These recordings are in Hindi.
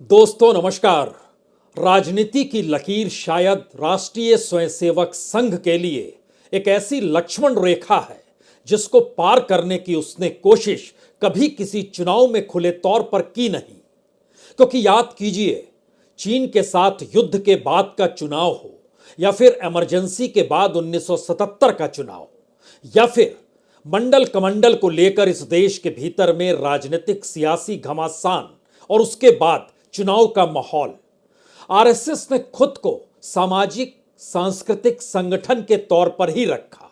दोस्तों नमस्कार। राजनीति की लकीर शायद राष्ट्रीय स्वयंसेवक संघ के लिए एक ऐसी लक्ष्मण रेखा है जिसको पार करने की उसने कोशिश कभी किसी चुनाव में खुले तौर पर की नहीं। क्योंकि याद कीजिए, चीन के साथ युद्ध के बाद का चुनाव हो या फिर इमरजेंसी के बाद 1977 का चुनाव या फिर मंडल कमंडल को लेकर इस देश के भीतर में राजनीतिक सियासी घमासान और उसके बाद चुनाव का माहौल, आरएसएस ने खुद को सामाजिक सांस्कृतिक संगठन के तौर पर ही रखा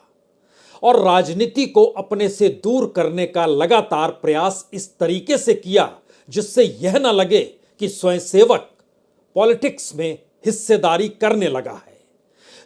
और राजनीति को अपने से दूर करने का लगातार प्रयास इस तरीके से किया जिससे यह न लगे कि स्वयंसेवक पॉलिटिक्स में हिस्सेदारी करने लगा है।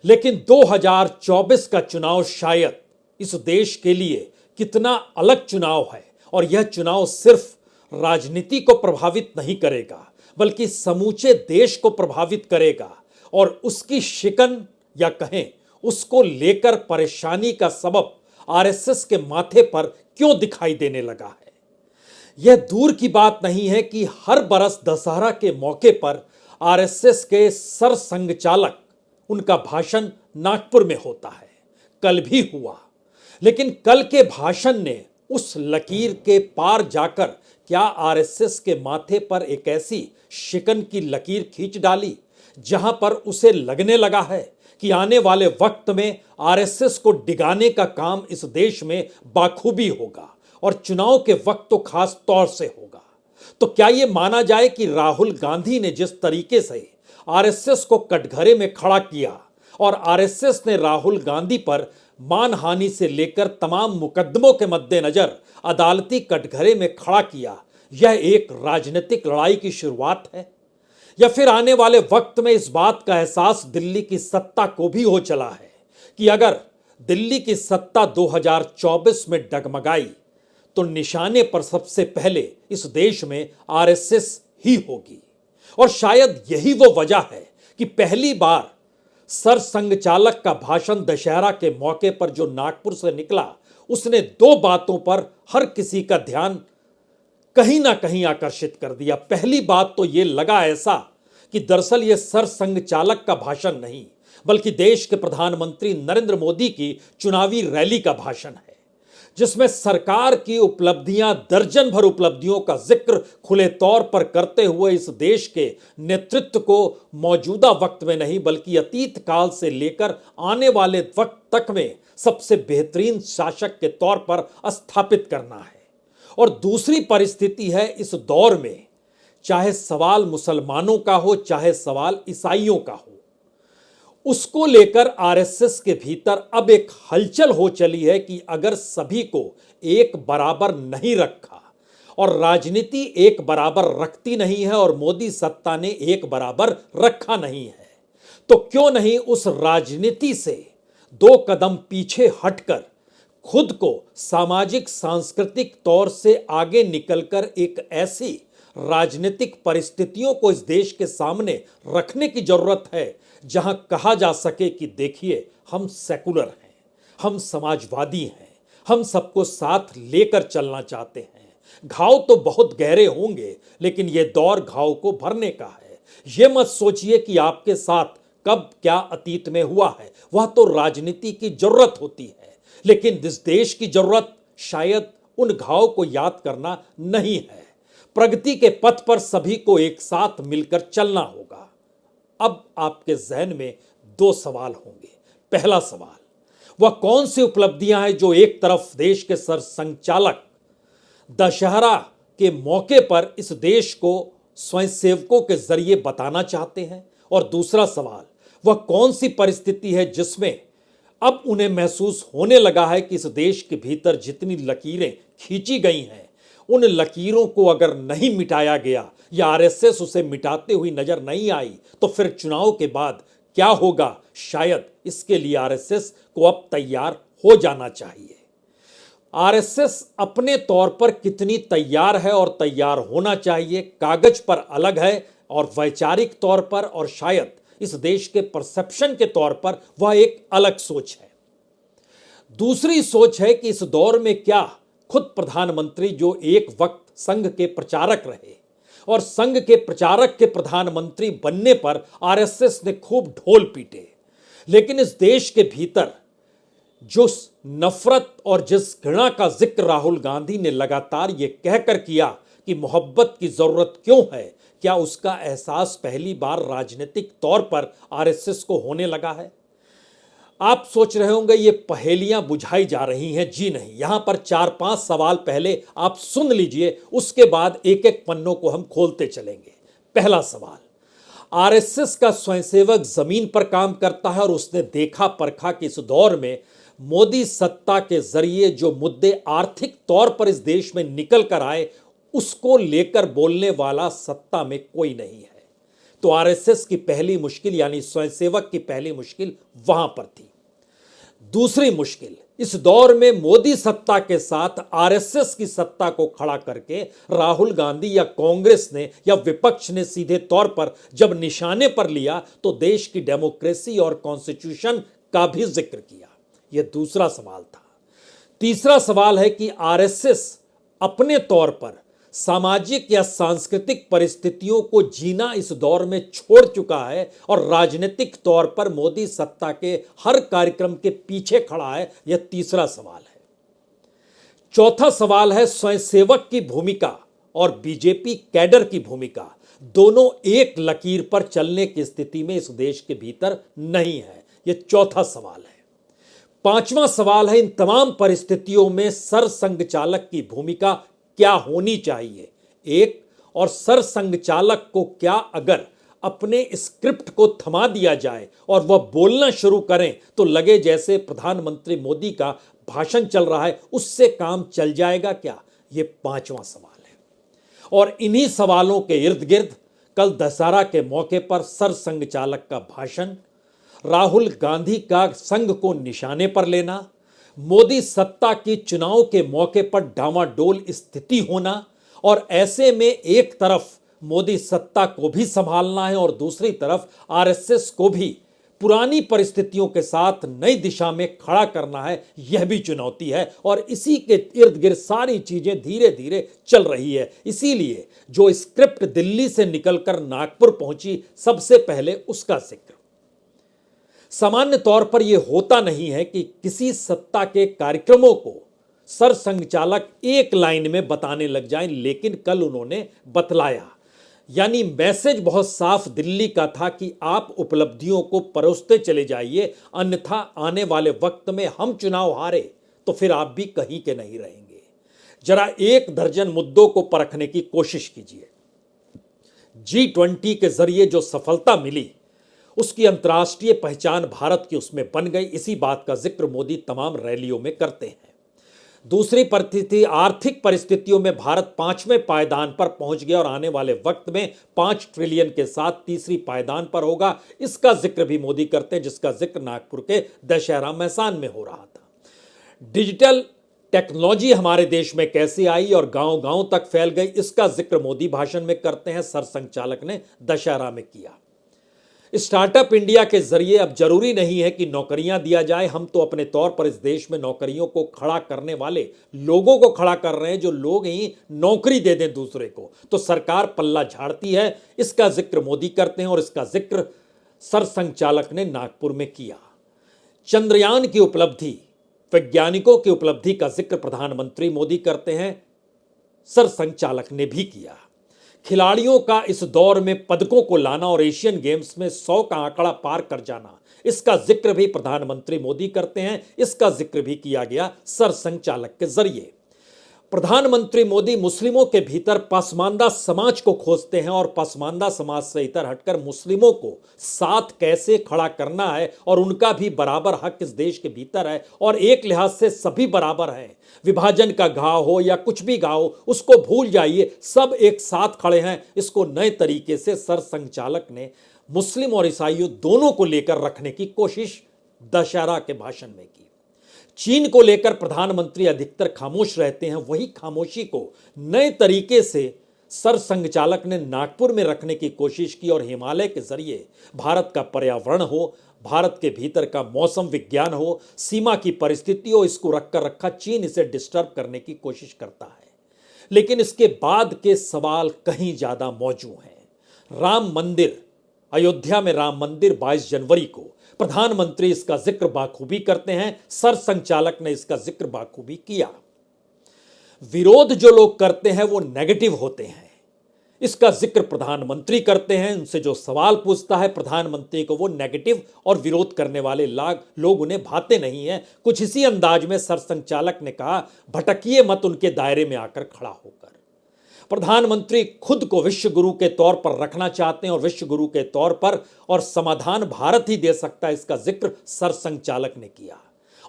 लेकिन 2024 का चुनाव शायद इस देश के लिए कितना अलग चुनाव है और यह चुनाव सिर्फ राजनीति को प्रभावित नहीं करेगा बल्कि समूचे देश को प्रभावित करेगा और उसकी शिकन या कहें उसको लेकर परेशानी का सबब आरएसएस के माथे पर क्यों दिखाई देने लगा है। यह दूर की बात नहीं है कि हर बरस दशहरा के मौके पर आरएसएस के सरसंघचालक उनका भाषण नागपुर में होता है। कल भी हुआ, लेकिन कल के भाषण ने उस लकीर के पार जाकर क्या आरएसएस के माथे पर एक ऐसी शिकन की लकीर खींच डाली जहां पर उसे लगने लगा है कि आने वाले वक्त में आरएसएस को डिगाने का काम इस देश में बाखूबी होगा और चुनाव के वक्त तो खास तौर से होगा। तो क्या यह माना जाए कि राहुल गांधी ने जिस तरीके से आरएसएस को कटघरे में खड़ा किया और आरएसएस ने राहुल गांधी पर मानहानि से लेकर तमाम मुकदमों के मद्देनजर अदालती कटघरे में खड़ा किया, यह एक राजनीतिक लड़ाई की शुरुआत है? या फिर आने वाले वक्त में इस बात का एहसास दिल्ली की सत्ता को भी हो चला है कि अगर दिल्ली की सत्ता 2024 में डगमगाई तो निशाने पर सबसे पहले इस देश में आरएसएस ही होगी। और शायद यही वो वजह है कि पहली बार सरसंघचालक का भाषण दशहरा के मौके पर जो नागपुर से निकला उसने दो बातों पर हर किसी का ध्यान कहीं ना कहीं आकर्षित कर दिया। पहली बात तो यह लगा ऐसा कि दरअसल यह सरसंघचालक का भाषण नहीं बल्कि देश के प्रधानमंत्री नरेंद्र मोदी की चुनावी रैली का भाषण है, जिसमें सरकार की उपलब्धियां, दर्जन भर उपलब्धियों का जिक्र खुले तौर पर करते हुए इस देश के नेतृत्व को मौजूदा वक्त में नहीं बल्कि अतीत काल से लेकर आने वाले वक्त तक में सबसे बेहतरीन शासक के तौर पर स्थापित करना है। और दूसरी परिस्थिति है इस दौर में, चाहे सवाल मुसलमानों का हो चाहे सवाल ईसाइयों का हो, उसको लेकर आरएसएस के भीतर अब एक हलचल हो चली है कि अगर सभी को एक बराबर नहीं रखा और राजनीति एक बराबर रखती नहीं है और मोदी सत्ता ने एक बराबर रखा नहीं है, तो क्यों नहीं उस राजनीति से दो कदम पीछे हटकर खुद को सामाजिक सांस्कृतिक तौर से आगे निकलकर एक ऐसी राजनीतिक परिस्थितियों को इस देश के सामने रखने की जरूरत है जहां कहा जा सके कि देखिए, हम सेकुलर हैं, हम समाजवादी हैं, हम सबको साथ लेकर चलना चाहते हैं। घाव तो बहुत गहरे होंगे लेकिन यह दौर घाव को भरने का है। यह मत सोचिए कि आपके साथ कब क्या अतीत में हुआ है, वह तो राजनीति की जरूरत होती है, लेकिन इस देश की जरूरत शायद उन घाव को याद करना नहीं है। प्रगति के पथ पर सभी को एक साथ मिलकर चलना होगा। अब आपके जहन में दो सवाल होंगे। पहला सवाल, वह कौन सी उपलब्धियां हैं जो एक तरफ देश के सरसंघचालक दशहरा के मौके पर इस देश को स्वयंसेवकों के जरिए बताना चाहते हैं, और दूसरा सवाल, वह कौन सी परिस्थिति है जिसमें अब उन्हें महसूस होने लगा है कि इस देश के भीतर जितनी लकीरें खींची गई हैं उन लकीरों को अगर नहीं मिटाया गया या आरएसएस उसे मिटाते हुई नजर नहीं आई तो फिर चुनाव के बाद क्या होगा, शायद इसके लिए आरएसएस को अब तैयार हो जाना चाहिए। आरएसएस अपने तौर पर कितनी तैयार है और तैयार होना चाहिए, कागज पर अलग है और वैचारिक तौर पर और शायद इस देश के परसेप्शन के तौर पर वह एक अलग सोच है। दूसरी सोच है कि इस दौर में क्या खुद प्रधानमंत्री जो एक वक्त संघ के प्रचारक रहे, और संघ के प्रचारक के प्रधानमंत्री बनने पर आरएसएस ने खूब ढोल पीटे। लेकिन इस देश के भीतर जो नफरत और जिस घृणा का जिक्र राहुल गांधी ने लगातार ये कहकर किया कि मोहब्बत की जरूरत क्यों है, क्या उसका एहसास पहली बार राजनीतिक तौर पर आरएसएस को होने लगा है? आप सोच रहे होंगे ये पहेलियां बुझाई जा रही हैं। जी नहीं, यहां पर 4-5 सवाल पहले आप सुन लीजिए, उसके बाद एक एक पन्नों को हम खोलते चलेंगे। पहला सवाल, आरएसएस का स्वयंसेवक जमीन पर काम करता है और उसने देखा परखा कि इस दौर में मोदी सत्ता के जरिए जो मुद्दे आर्थिक तौर पर इस देश में निकल कर आए, उसको लेकर बोलने वाला सत्ता में कोई नहीं है। तो आरएसएस की पहली मुश्किल यानी स्वयंसेवक की पहली मुश्किल वहां पर थी। दूसरी मुश्किल, इस दौर में मोदी सत्ता के साथ आरएसएस की सत्ता को खड़ा करके राहुल गांधी या कांग्रेस ने या विपक्ष ने सीधे तौर पर जब निशाने पर लिया तो देश की डेमोक्रेसी और कॉन्स्टिट्यूशन का भी जिक्र किया। यह दूसरा सवाल था। तीसरा सवाल है कि आरएसएस अपने तौर पर सामाजिक या सांस्कृतिक परिस्थितियों को जीना इस दौर में छोड़ चुका है और राजनीतिक तौर पर मोदी सत्ता के हर कार्यक्रम के पीछे खड़ा है। यह तीसरा सवाल है। चौथा सवाल है स्वयंसेवक की भूमिका और बीजेपी कैडर की भूमिका दोनों एक लकीर पर चलने की स्थिति में इस देश के भीतर नहीं है। यह चौथा सवाल है। पांचवा सवाल है, इन तमाम परिस्थितियों में सरसंघ चालक की भूमिका क्या होनी चाहिए? एक, और सरसंघ चालक को क्या अगर अपने स्क्रिप्ट को थमा दिया जाए और वह बोलना शुरू करें तो लगे जैसे प्रधानमंत्री मोदी का भाषण चल रहा है, उससे काम चल जाएगा क्या? यह पांचवा सवाल है। और इन्हीं सवालों के इर्द गिर्द कल दशहरा के मौके पर सरसंघ चालक का भाषण, राहुल गांधी का संघ को निशाने पर लेना, मोदी सत्ता की चुनाव के मौके पर डामाडोल स्थिति होना, और ऐसे में एक तरफ मोदी सत्ता को भी संभालना है और दूसरी तरफ आरएसएस को भी पुरानी परिस्थितियों के साथ नई दिशा में खड़ा करना है। यह भी चुनौती है और इसी के इर्द गिर्द सारी चीजें धीरे धीरे चल रही है। इसीलिए जो स्क्रिप्ट दिल्ली से निकलकर नागपुर पहुंची, सबसे पहले उसका जिक्र। सामान्य तौर पर यह होता नहीं है कि किसी सत्ता के कार्यक्रमों को सरसंघ चालक एक लाइन में बताने लग जाएं, लेकिन कल उन्होंने बतलाया। यानी मैसेज बहुत साफ दिल्ली का था कि आप उपलब्धियों को परोसते चले जाइए, अन्यथा आने वाले वक्त में हम चुनाव हारे तो फिर आप भी कहीं के नहीं रहेंगे। जरा 1 दर्जन मुद्दों को परखने की कोशिश कीजिए। G20 के जरिए जो सफलता मिली, उसकी अंतर्राष्ट्रीय पहचान भारत की उसमें बन गई। इसी बात का जिक्र मोदी तमाम रैलियों में करते हैं। दूसरी परिस्थिति, आर्थिक परिस्थितियों में भारत 5वें पायदान पर पहुंच गया और आने वाले वक्त में 5 ट्रिलियन के साथ तीसरी पायदान पर होगा। इसका जिक्र भी मोदी करते हैं, जिसका जिक्र नागपुर के दशहरा मैदान में हो रहा था। डिजिटल टेक्नोलॉजी हमारे देश में कैसे आई और गांव गांव तक फैल गई, इसका जिक्र मोदी भाषण में करते हैं, सरसंघ चालक ने दशहरा में किया। स्टार्टअप इंडिया के जरिए अब जरूरी नहीं है कि नौकरियां दिया जाए, हम तो अपने तौर पर इस देश में नौकरियों को खड़ा करने वाले लोगों को खड़ा कर रहे हैं, जो लोग ही नौकरी दे दें दूसरे को, तो सरकार पल्ला झाड़ती है। इसका जिक्र मोदी करते हैं और इसका जिक्र सरसंघ चालक ने नागपुर में किया। चंद्रयान की उपलब्धि, वैज्ञानिकों की उपलब्धि का जिक्र प्रधानमंत्री मोदी करते हैं, सरसंघ चालक ने भी किया। खिलाड़ियों का इस दौर में पदकों को लाना और एशियन गेम्स में 100 का आंकड़ा पार कर जाना, इसका जिक्र भी प्रधानमंत्री मोदी करते हैं। इसका जिक्र भी किया गया सरसंघ चालक के जरिए। प्रधानमंत्री मोदी मुस्लिमों के भीतर पसमानदा समाज को खोजते हैं और पसमानदा समाज से इतर हटकर मुस्लिमों को साथ कैसे खड़ा करना है और उनका भी बराबर हक इस देश के भीतर है और एक लिहाज से सभी बराबर हैं। विभाजन का घाव हो या कुछ भी घाव हो, उसको भूल जाइए, सब एक साथ खड़े हैं। इसको नए तरीके से सरसंघ चालक ने मुस्लिम और ईसाइयों दोनों को लेकर रखने की कोशिश दशहरा के भाषण में की। चीन को लेकर प्रधानमंत्री अधिकतर खामोश रहते हैं, वही खामोशी को नए तरीके से सरसंघ चालक ने नागपुर में रखने की कोशिश की और हिमालय के जरिए भारत का पर्यावरण हो, भारत के भीतर का मौसम विज्ञान हो, सीमा की परिस्थिति हो, इसको रखा चीन इसे डिस्टर्ब करने की कोशिश करता है। लेकिन इसके बाद के सवाल कहीं ज्यादा मौजूद हैं। राम मंदिर, अयोध्या में राम मंदिर 22 जनवरी को प्रधानमंत्री इसका जिक्र बाखूबी करते हैं, सरसंघचालक ने इसका जिक्र बाखूबी किया। विरोध जो लोग करते हैं वो नेगेटिव होते हैं, इसका जिक्र प्रधानमंत्री करते हैं, उनसे जो सवाल पूछता है प्रधानमंत्री को वो नेगेटिव, और विरोध करने वाले लोग उन्हें भाते नहीं हैं। कुछ इसी अंदाज में सरसंघचालक ने कहा, भटकिए मत उनके दायरे में आकर खड़ा होकर। प्रधानमंत्री खुद को विश्व गुरु के तौर पर रखना चाहते हैं और विश्व गुरु के तौर पर, और समाधान भारत ही दे सकता है, इसका जिक्र सरसंघचालक ने किया।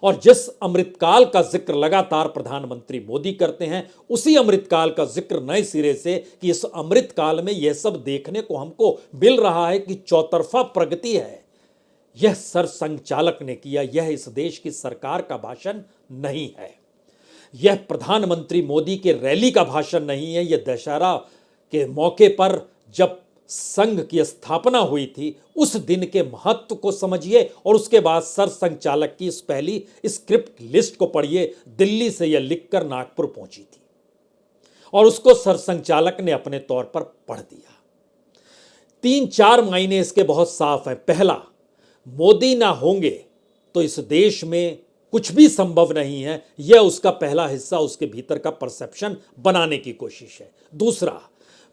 और जिस अमृतकाल का जिक्र लगातार प्रधानमंत्री मोदी करते हैं, उसी अमृतकाल का जिक्र नए सिरे से कि इस अमृतकाल में यह सब देखने को हमको मिल रहा है कि चौतरफा प्रगति है, यह सरसंघचालक ने किया। यह इस देश की सरकार का भाषण नहीं है, यह प्रधानमंत्री मोदी के रैली का भाषण नहीं है। यह दशहरा के मौके पर जब संघ की स्थापना हुई थी उस दिन के महत्व को समझिए, और उसके बाद सरसंघचालक की इस पहली स्क्रिप्ट लिस्ट को पढ़िए। दिल्ली से यह लिखकर नागपुर पहुंची थी और उसको सरसंघचालक ने अपने तौर पर पढ़ दिया। 3-4 मायने इसके बहुत साफ हैं। पहला, मोदी ना होंगे तो इस देश में कुछ भी संभव नहीं है, यह उसका पहला हिस्सा, उसके भीतर का परसेप्शन बनाने की कोशिश है। दूसरा,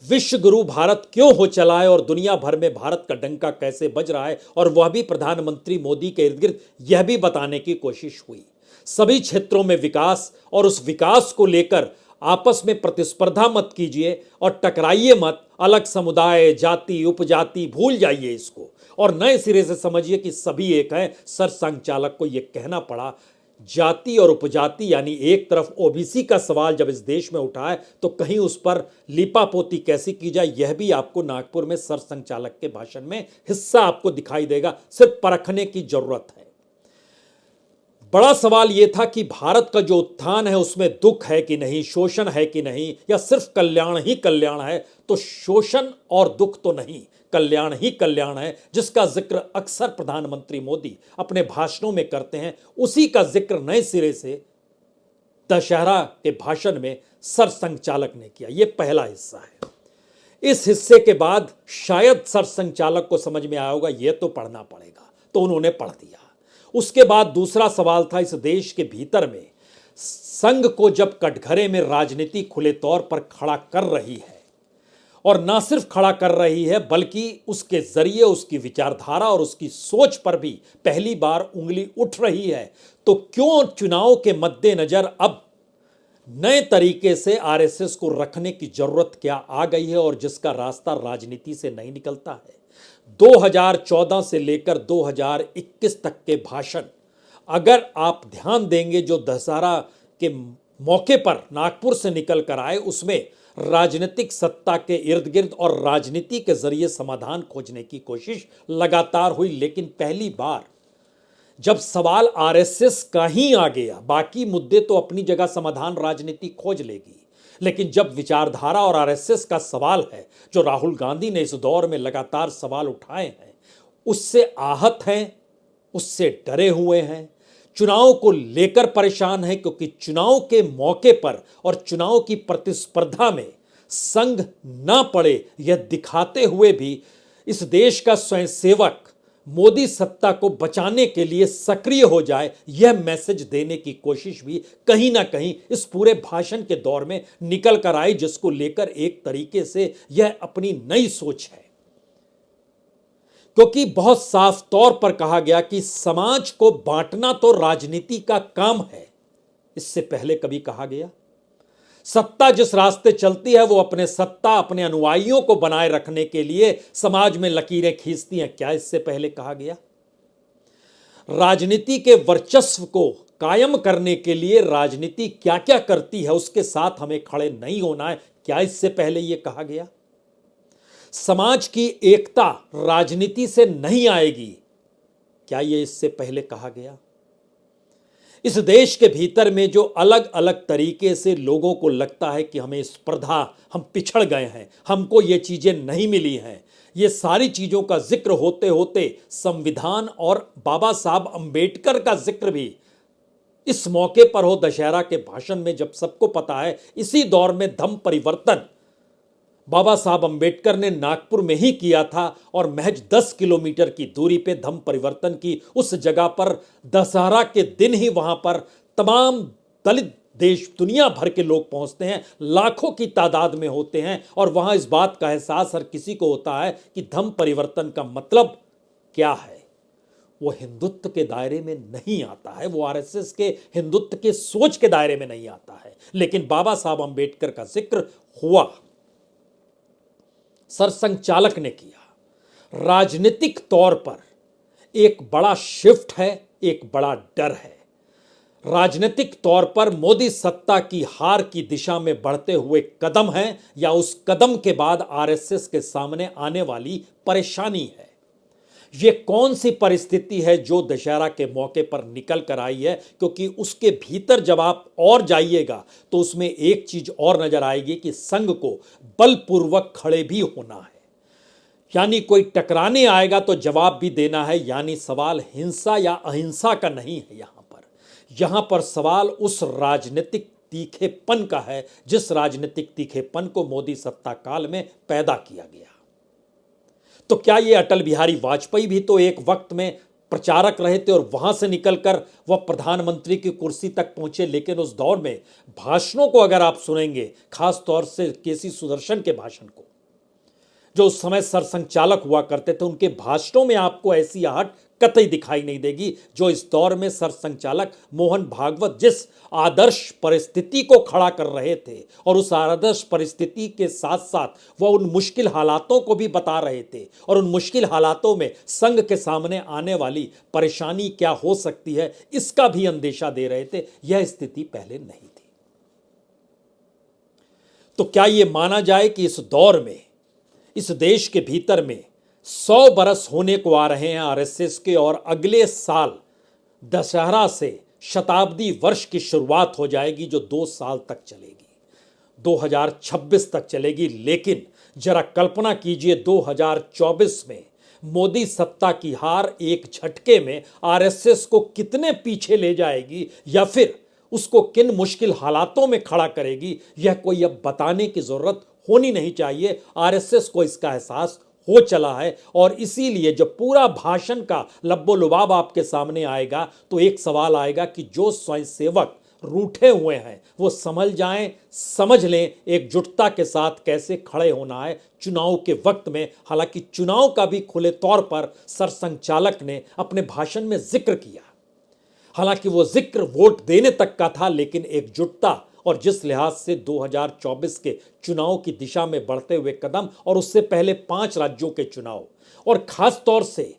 विश्व गुरु भारत क्यों हो चला है और दुनिया भर में भारत का डंका कैसे बज रहा है, और वह भी प्रधानमंत्री मोदी के इर्द गिर्द, यह भी बताने की कोशिश हुई। सभी क्षेत्रों में विकास, और उस विकास को लेकर आपस में प्रतिस्पर्धा मत कीजिए और टकराइए मत। अलग समुदाय, जाति, उपजाति भूल जाइए इसको और नए सिरे से समझिए कि सभी एक हैं। सरसंघचालक को यह कहना पड़ा। जाति और उपजाति यानी एक तरफ ओबीसी का सवाल जब इस देश में उठा है तो कहीं उस पर लीपापोती कैसी की जाए, यह भी आपको नागपुर में सरसंघचालक के भाषण में हिस्सा आपको दिखाई देगा। सिर्फ परखने की जरूरत है। बड़ा सवाल यह था कि भारत का जो उत्थान है उसमें दुख है कि नहीं, शोषण है कि नहीं, या सिर्फ कल्याण ही कल्याण है। तो शोषण और दुख तो नहीं, कल्याण ही कल्याण है, जिसका जिक्र अक्सर प्रधानमंत्री मोदी अपने भाषणों में करते हैं। उसी का जिक्र नए सिरे से दशहरा के भाषण में सरसंघचालक ने किया। यह पहला हिस्सा है। इस हिस्से के बाद शायद सरसंघचालक को समझ में आया होगा यह तो पढ़ना पड़ेगा, तो उन्होंने पढ़ दिया। उसके बाद दूसरा सवाल था, इस देश के भीतर में संघ को जब कटघरे में राजनीति खुले तौर पर खड़ा कर रही है, और ना सिर्फ खड़ा कर रही है बल्कि उसके जरिए उसकी विचारधारा और उसकी सोच पर भी पहली बार उंगली उठ रही है, तो क्यों चुनाव के मद्देनजर अब नए तरीके से आरएसएस को रखने की जरूरत क्या आ गई है, और जिसका रास्ता राजनीति से नहीं निकलता है। 2014 से लेकर 2021 तक के भाषण अगर आप ध्यान देंगे जो दशहरा के मौके पर नागपुर से निकल कर आए, उसमें राजनीतिक सत्ता के इर्द गिर्द और राजनीति के जरिए समाधान खोजने की कोशिश लगातार हुई। लेकिन पहली बार जब सवाल आरएसएस का ही आ गया, बाकी मुद्दे तो अपनी जगह समाधान राजनीति खोज लेगी, लेकिन जब विचारधारा और आरएसएस का सवाल है, जो राहुल गांधी ने इस दौर में लगातार सवाल उठाए हैं, उससे आहत हैं, उससे डरे हुए हैं, चुनाव को लेकर परेशान है, क्योंकि चुनाव के मौके पर और चुनाव की प्रतिस्पर्धा में संघ ना पड़े, यह दिखाते हुए भी इस देश का स्वयंसेवक मोदी सत्ता को बचाने के लिए सक्रिय हो जाए, यह मैसेज देने की कोशिश भी कहीं ना कहीं इस पूरे भाषण के दौर में निकल कर आई, जिसको लेकर एक तरीके से यह अपनी नई सोच है। क्योंकि बहुत साफ तौर पर कहा गया कि समाज को बांटना तो राजनीति का काम है। इससे पहले कभी कहा गया सत्ता जिस रास्ते चलती है वो अपने सत्ता, अपने अनुयायियों को बनाए रखने के लिए समाज में लकीरें खींचती हैं, क्या इससे पहले कहा गया? राजनीति के वर्चस्व को कायम करने के लिए राजनीति क्या क्या करती है उसके साथ हमें खड़े नहीं होना है, क्या इससे पहले यह कहा गया? समाज की एकता राजनीति से नहीं आएगी, क्या यह इससे पहले कहा गया? इस देश के भीतर में जो अलग अलग तरीके से लोगों को लगता है कि हमें स्पर्धा, हम पिछड़ गए हैं, हमको ये चीजें नहीं मिली हैं, ये सारी चीजों का जिक्र होते होते संविधान और बाबा साहब अंबेडकर का जिक्र भी इस मौके पर हो दशहरा के भाषण में, जब सबको पता है इसी दौर में धम्म परिवर्तन बाबा साहब अंबेडकर ने नागपुर में ही किया था और महज 10 किलोमीटर की दूरी पे धम्म परिवर्तन की उस जगह पर दशहरा के दिन ही वहां पर तमाम दलित देश दुनिया भर के लोग पहुंचते हैं, लाखों की तादाद में होते हैं और वहां इस बात का एहसास हर किसी को होता है कि धम्म परिवर्तन का मतलब क्या है। वो हिंदुत्व के दायरे में नहीं आता है, वो आरएसएस के हिंदुत्व के सोच के दायरे में नहीं आता है, लेकिन बाबा साहब अंबेडकर का जिक्र हुआ, सरसंघचालक ने किया। राजनीतिक तौर पर एक बड़ा शिफ्ट है, एक बड़ा डर है। राजनीतिक तौर पर मोदी सत्ता की हार की दिशा में बढ़ते हुए कदम है या उस कदम के बाद आरएसएस के सामने आने वाली परेशानी है। ये कौन सी परिस्थिति है जो दशहरा के मौके पर निकल कर आई है, क्योंकि उसके भीतर जब आप और जाइएगा तो उसमें एक चीज और नजर आएगी कि संघ को बलपूर्वक खड़े भी होना है, यानी कोई टकराने आएगा तो जवाब भी देना है। यानी सवाल हिंसा या अहिंसा का नहीं है, यहां पर सवाल उस राजनीतिक तीखेपन का है जिस राजनीतिक तीखेपन को मोदी सत्ता काल में पैदा किया गया। तो क्या ये अटल बिहारी वाजपेयी भी तो एक वक्त में प्रचारक रहे थे और वहां से निकलकर वह प्रधानमंत्री की कुर्सी तक पहुंचे, लेकिन उस दौर में भाषणों को अगर आप सुनेंगे, खास तौर से केसी सुदर्शन के भाषण को, जो उस समय सरसंघचालक हुआ करते थे, उनके भाषणों में आपको ऐसी आहट कतई दिखाई नहीं देगी जो इस दौर में सरसंघचालक मोहन भागवत जिस आदर्श परिस्थिति को खड़ा कर रहे थे और उस आदर्श परिस्थिति के साथ साथ वह उन मुश्किल हालातों को भी बता रहे थे और उन मुश्किल हालातों में संघ के सामने आने वाली परेशानी क्या हो सकती है इसका भी अंदेशा दे रहे थे। यह स्थिति पहले नहीं थी। तो क्या यह माना जाए कि इस दौर में इस देश के भीतर में 100 बरस होने को आ रहे हैं आरएसएस के और अगले साल दशहरा से शताब्दी वर्ष की शुरुआत हो जाएगी जो 2 साल तक चलेगी, 2026 तक चलेगी। लेकिन जरा कल्पना कीजिए 2024 में मोदी सत्ता की हार एक झटके में आरएसएस को कितने पीछे ले जाएगी या फिर उसको किन मुश्किल हालातों में खड़ा करेगी, यह कोई अब बताने की जरूरत होनी नहीं चाहिए। आरएसएस को इसका एहसास हो चला है और इसीलिए जब पूरा भाषण का लब्बो लुबाब आपके सामने आएगा तो एक सवाल आएगा कि जो स्वयंसेवक रूठे हुए हैं वो समझ जाएं, समझ लें एकजुटता के साथ कैसे खड़े होना है चुनाव के वक्त में। हालांकि चुनाव का भी खुले तौर पर सरसंघचालक ने अपने भाषण में जिक्र किया, हालांकि वो जिक्र वोट देने तक का था, लेकिन एकजुटता और जिस लिहाज से 2024 के चुनाव की दिशा में बढ़ते हुए कदम और उससे पहले 5 राज्यों के चुनाव और खास तौर से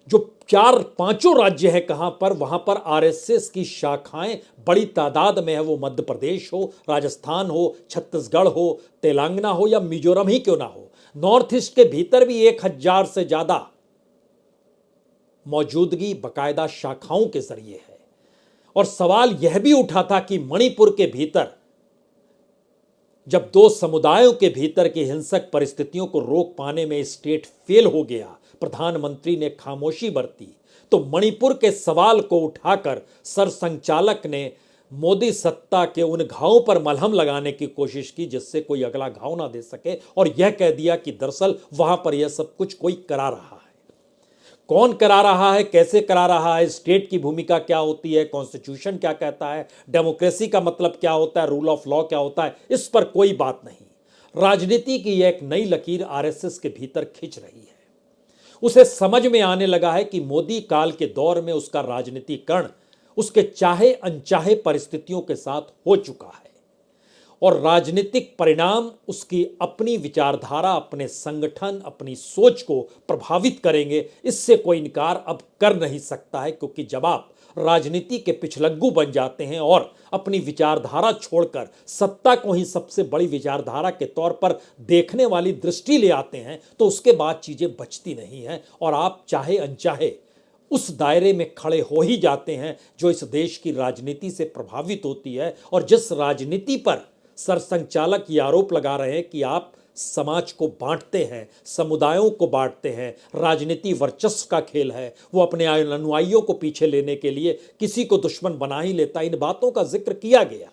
जो 4-5 राज्य है कहां पर, वहां पर आरएसएस की शाखाएं बड़ी तादाद में है। वो मध्य प्रदेश हो, राजस्थान हो, छत्तीसगढ़ हो, तेलंगाना हो या मिजोरम ही क्यों ना हो, नॉर्थ ईस्ट के भीतर भी 1000 से ज्यादा मौजूदगी बाकायदा शाखाओं के जरिए है। और सवाल यह भी उठा था कि मणिपुर के भीतर जब 2 समुदायों के भीतर की हिंसक परिस्थितियों को रोक पाने में स्टेट फेल हो गया, प्रधानमंत्री ने खामोशी बरती, तो मणिपुर के सवाल को उठाकर सरसंघचालक ने मोदी सत्ता के उन घावों पर मलहम लगाने की कोशिश की जिससे कोई अगला घाव ना दे सके और यह कह दिया कि दरअसल वहां पर यह सब कुछ कोई करा रहा है। कौन करा रहा है, कैसे करा रहा है, स्टेट की भूमिका क्या होती है, कॉन्स्टिट्यूशन क्या कहता है, डेमोक्रेसी का मतलब क्या होता है, रूल ऑफ लॉ क्या होता है, इस पर कोई बात नहीं। राजनीति की एक नई लकीर आरएसएस के भीतर खिंच रही है। उसे समझ में आने लगा है कि मोदी काल के दौर में उसका राजनीतिकरण उसके चाहे अनचाहे परिस्थितियों के साथ हो चुका है और राजनीतिक परिणाम उसकी अपनी विचारधारा, अपने संगठन, अपनी सोच को प्रभावित करेंगे। इससे कोई इनकार अब कर नहीं सकता है, क्योंकि जब आप राजनीति के पिछलग्गू बन जाते हैं और अपनी विचारधारा छोड़कर सत्ता को ही सबसे बड़ी विचारधारा के तौर पर देखने वाली दृष्टि ले आते हैं तो उसके बाद चीजें बचती नहीं हैं और आप चाहे अनचाहे उस दायरे में खड़े हो ही जाते हैं जो इस देश की राजनीति से प्रभावित होती है और जिस राजनीति पर सरसंघचालक ये आरोप लगा रहे हैं कि आप समाज को बांटते हैं, समुदायों को बांटते हैं, राजनीति वर्चस्व का खेल है, वो अपने अनुयायियों को पीछे लेने के लिए किसी को दुश्मन बना ही लेता। इन बातों का जिक्र किया गया।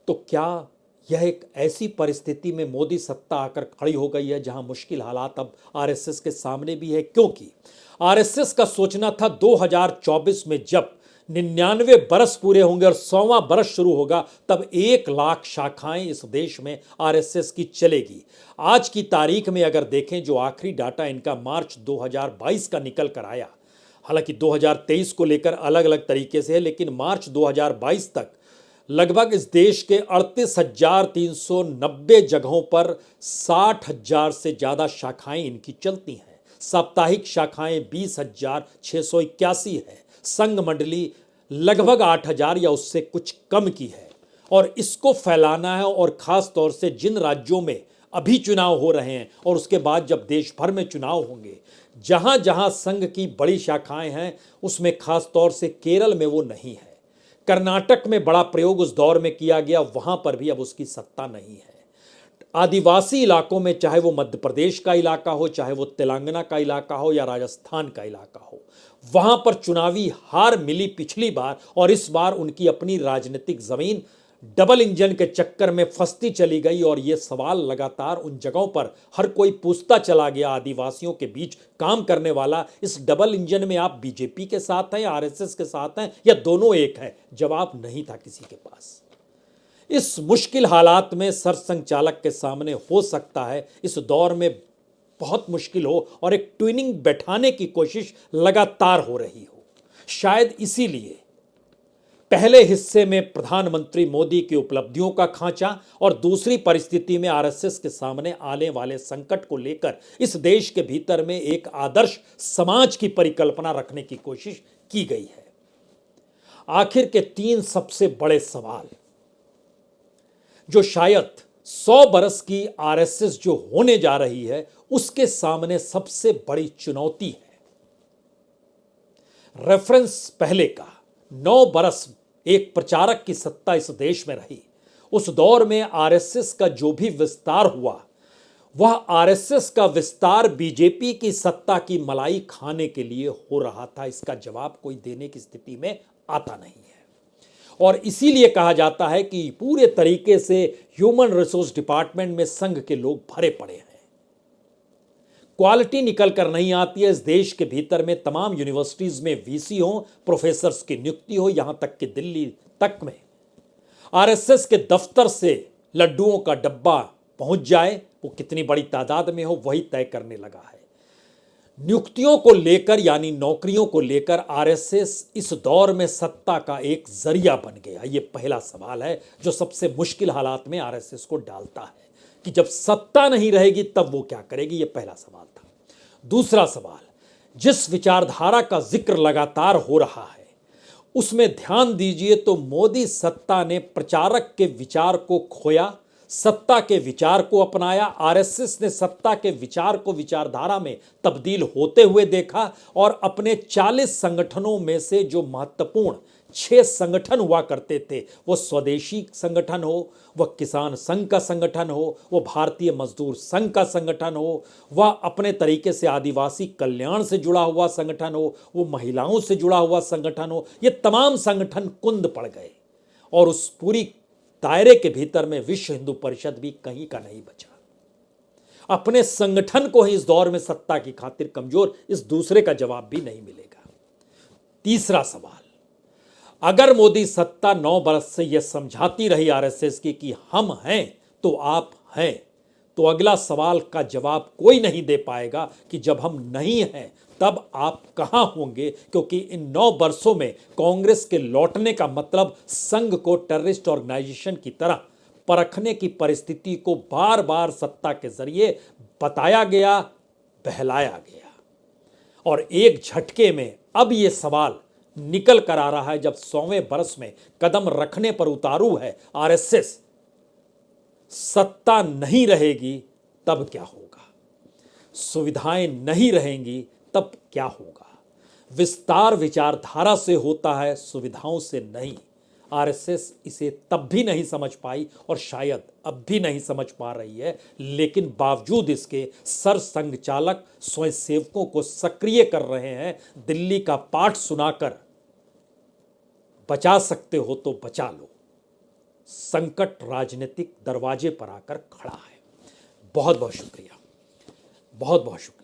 तो क्या यह एक ऐसी परिस्थिति में मोदी सत्ता आकर खड़ी हो गई है जहां मुश्किल हालात अब आरएसएस के सामने भी है? क्योंकि आरएसएस का सोचना था 2024 में जब 99 बरस पूरे होंगे और 100वां बरस शुरू होगा तब 1 लाख शाखाएं इस देश में आरएसएस की चलेगी। आज की तारीख में अगर देखें, जो आखिरी डाटा इनका मार्च 2022 का निकल कर आया, हालांकि 2023 को लेकर अलग अलग तरीके से है, लेकिन मार्च 2022 तक लगभग इस देश के 38,390 जगहों पर 60,000 से ज़्यादा शाखाएं इनकी चलती हैं। साप्ताहिक शाखाएं 20,681 है। संघ मंडली लगभग 8,000 या उससे कुछ कम की है। और इसको फैलाना है, और ख़ास तौर से जिन राज्यों में अभी चुनाव हो रहे हैं और उसके बाद जब देश भर में चुनाव होंगे, जहाँ जहाँ संघ की बड़ी शाखाएं हैं उसमें ख़ास तौर से केरल में वो नहीं है। कर्नाटक में बड़ा प्रयोग उस दौर में किया गया, वहां पर भी अब उसकी सत्ता नहीं है। आदिवासी इलाकों में, चाहे वो मध्य प्रदेश का इलाका हो, चाहे वो तेलंगाना का इलाका हो या राजस्थान का इलाका हो, वहां पर चुनावी हार मिली पिछली बार, और इस बार उनकी अपनी राजनीतिक जमीन डबल इंजन के चक्कर में फंसती चली गई। और ये सवाल लगातार उन जगहों पर हर कोई पूछता चला गया, आदिवासियों के बीच काम करने वाला, इस डबल इंजन में आप बीजेपी के साथ हैं, आरएसएस के साथ हैं, या दोनों एक है? जवाब नहीं था किसी के पास। इस मुश्किल हालात में सरसंघचालक के सामने हो सकता है इस दौर में बहुत मुश्किल हो और एक ट्विनिंग बैठाने की कोशिश लगातार हो रही हो। शायद इसीलिए पहले हिस्से में प्रधानमंत्री मोदी की उपलब्धियों का खांचा और दूसरी परिस्थिति में आरएसएस के सामने आने वाले संकट को लेकर इस देश के भीतर में एक आदर्श समाज की परिकल्पना रखने की कोशिश की गई है। आखिर के 3 सबसे बड़े सवाल जो शायद 100 बरस की आरएसएस जो होने जा रही है उसके सामने सबसे बड़ी चुनौती है। रेफरेंस पहले का 9 बरस एक प्रचारक की सत्ता इस देश में रही। उस दौर में आरएसएस का जो भी विस्तार हुआ, वह आरएसएस का विस्तार बीजेपी की सत्ता की मलाई खाने के लिए हो रहा था। इसका जवाब कोई देने की स्थिति में आता नहीं है। और इसीलिए कहा जाता है कि पूरे तरीके से ह्यूमन रिसोर्स डिपार्टमेंट में संघ के लोग भरे पड़े हैं। क्वालिटी निकल कर नहीं आती है। इस देश के भीतर में तमाम यूनिवर्सिटीज में वीसी हो, प्रोफेसर्स की नियुक्ति हो, यहां तक कि दिल्ली तक में आरएसएस के दफ्तर से लड्डुओं का डब्बा पहुंच जाए, वो कितनी बड़ी तादाद में हो वही तय करने लगा है। नियुक्तियों को लेकर यानी नौकरियों को लेकर आरएसएस इस दौर में सत्ता का एक जरिया बन गया। ये पहला सवाल है जो सबसे मुश्किल हालात में आरएसएस को डालता है कि जब सत्ता नहीं रहेगी तब वो क्या करेगी। ये पहला सवाल था। दूसरा सवाल, जिस विचारधारा का जिक्र लगातार हो रहा है उसमें ध्यान दीजिए तो मोदी सत्ता ने प्रचारक के विचार को खोया, सत्ता के विचार को अपनाया। आरएसएस ने सत्ता के विचार को विचारधारा में तब्दील होते हुए देखा और अपने 40 संगठनों में से जो महत्वपूर्ण 6 संगठन हुआ करते थे, वो स्वदेशी संगठन हो, वह किसान संघ का संगठन हो, वो भारतीय मजदूर संघ का संगठन हो, वह अपने तरीके से आदिवासी कल्याण से जुड़ा हुआ संगठन हो, वो महिलाओं से जुड़ा हुआ संगठन हो, ये तमाम संगठन कुंद पड़ गए। और उस पूरी दायरे के भीतर में विश्व हिंदू परिषद भी कहीं का नहीं बचा। अपने संगठन को ही इस दौर में सत्ता की खातिर कमजोर, इस दूसरे का जवाब भी नहीं मिलेगा। तीसरा सवाल, अगर मोदी सत्ता 9 बरस से यह समझाती रही आरएसएस की कि हम हैं तो आप हैं, तो अगला सवाल का जवाब कोई नहीं दे पाएगा कि जब हम नहीं हैं तब आप कहां होंगे, क्योंकि इन 9 वर्षों में कांग्रेस के लौटने का मतलब संघ को टेररिस्ट ऑर्गेनाइजेशन की तरह परखने की परिस्थिति को बार बार सत्ता के जरिए बताया गया, बहलाया गया। और एक झटके में अब ये सवाल निकल कर आ रहा है जब 100वें बरस में कदम रखने पर उतारू है आरएसएस। सत्ता नहीं रहेगी तब क्या होगा, सुविधाएं नहीं रहेंगी तब क्या होगा। विस्तार विचारधारा से होता है, सुविधाओं से नहीं। आरएसएस इसे तब भी नहीं समझ पाई और शायद अब भी नहीं समझ पा रही है, लेकिन बावजूद इसके सरसंघ चालक स्वयंसेवकों को सक्रिय कर रहे हैं। दिल्ली का पाठ सुनाकर बचा सकते हो तो बचा लो, संकट राजनीतिक दरवाजे पर आकर खड़ा है। बहुत बहुत शुक्रिया, बहुत बहुत शुक्रिया।